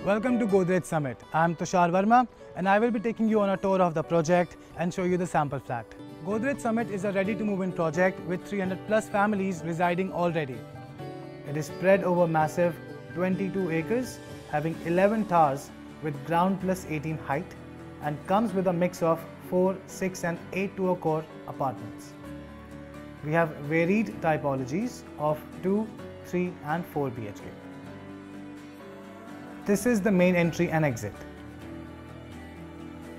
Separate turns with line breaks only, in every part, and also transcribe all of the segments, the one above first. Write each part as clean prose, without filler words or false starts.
Welcome to Godrej Summit. I am Tushar Verma and I will be taking you on a tour of the project and show you the sample flat. Godrej Summit is a ready-to-move-in project with 300 plus families residing already. It is spread over massive 22 acres, having 11 towers with ground plus 18 height, and comes with a mix of 4, 6 and 8 tour-core apartments. We have varied typologies of 2, 3 and 4 BHK. This is the main entry and exit.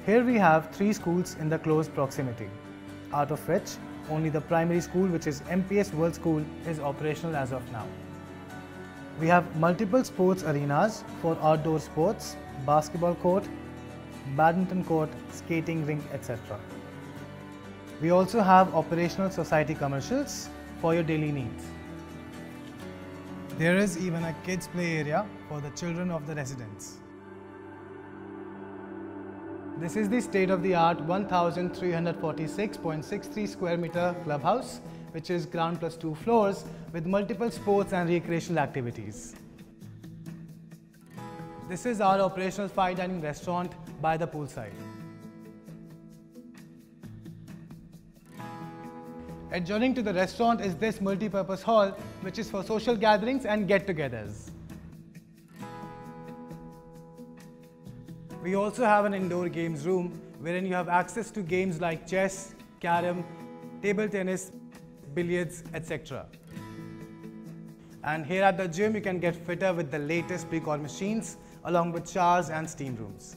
Here we have 3 schools in the close proximity, out of which only the primary school, which is MPS World School, is operational as of now. We have multiple sports arenas for outdoor sports, basketball court, badminton court, skating rink, etc. We also have operational society commercials for your daily needs. There is even a kids play area for the children of the residents. This is the state-of-the-art 1346.63 square meter clubhouse, which is ground plus 2 floors with multiple sports and recreational activities. This is our operational fine dining restaurant by the poolside. Adjoining to the restaurant is this multi-purpose hall, which is for social gatherings and get-togethers. We also have an indoor games room wherein you have access to games like chess, carom, table tennis, billiards, etc. And here at the gym you can get fitter with the latest pre-core machines along with showers and steam rooms.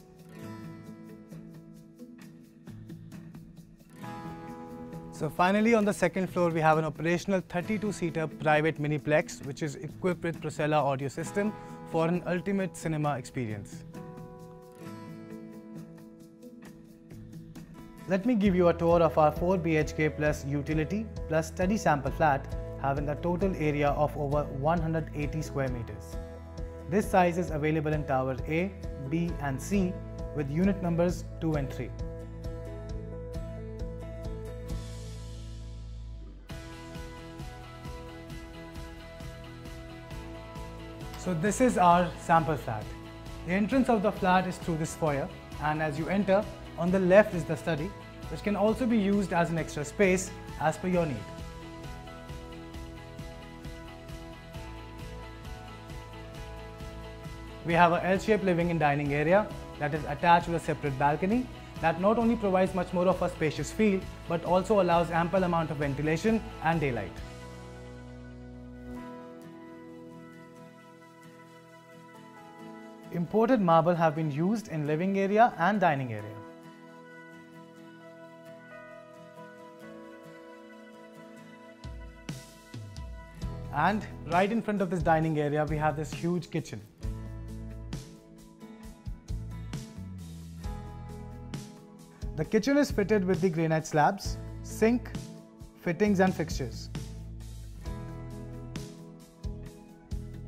So finally, on the second floor we have an operational 32-seater private miniplex which is equipped with Procella audio system for an ultimate cinema experience. Let me give you a tour of our 4 BHK plus utility plus study sample flat having a total area of over 180 square meters. This size is available in Tower A, B and C with unit numbers 2 and 3. So this is our sample flat. The entrance of the flat is through this foyer, and as you enter, on the left is the study, which can also be used as an extra space as per your need. We have a L-shaped living and dining area that is attached with a separate balcony that not only provides much more of a spacious feel, but also allows ample amount of ventilation and daylight. Imported marble have been used in living area and dining area. And right in front of this dining area we have this huge kitchen. The kitchen is fitted with the granite slabs, sink, fittings and fixtures.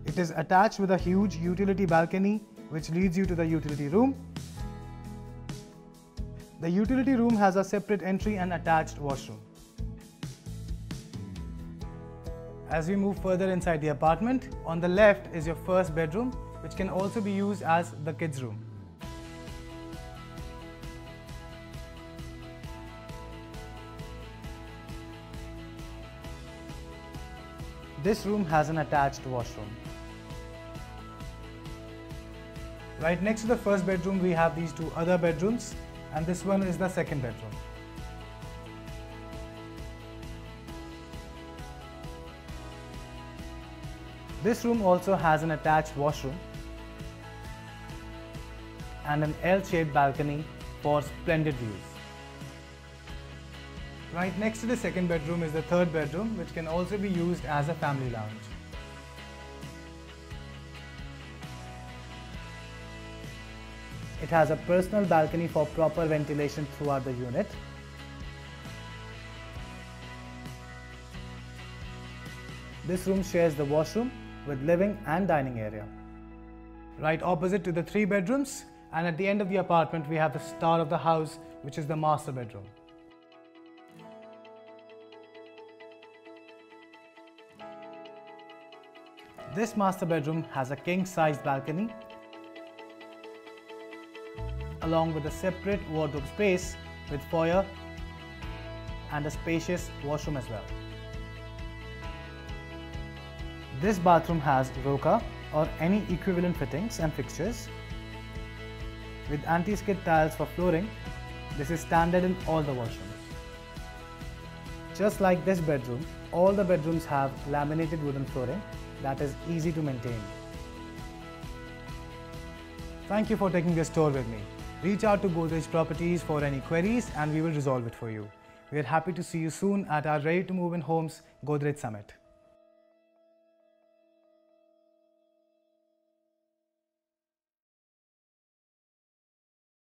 It is attached with a huge utility balcony which leads you to the utility room. The utility room has a separate entry and attached washroom. As we move further inside the apartment, on the left is your first bedroom, which can also be used as the kids' room. This room has an attached washroom. Right next to the first bedroom we have these 2 other bedrooms, and this one is the second bedroom. This room also has an attached washroom and an L-shaped balcony for splendid views. Right next to the second bedroom is the third bedroom, which can also be used as a family lounge. It has a personal balcony for proper ventilation throughout the unit. This room shares the washroom with living and dining area. Right opposite to the 3 bedrooms, and at the end of the apartment we have the star of the house, which is the master bedroom. This master bedroom has a king-sized balcony along with a separate wardrobe space with foyer and a spacious washroom as well. This bathroom has ROCA or any equivalent fittings and fixtures. With anti-skid tiles for flooring, this is standard in all the washrooms. Just like this bedroom, all the bedrooms have laminated wooden flooring that is easy to maintain. Thank you for taking this tour with me. Reach out to Godrej Properties for any queries and we will resolve it for you. We are happy to see you soon at our Ready to Move in Homes Godrej Summit.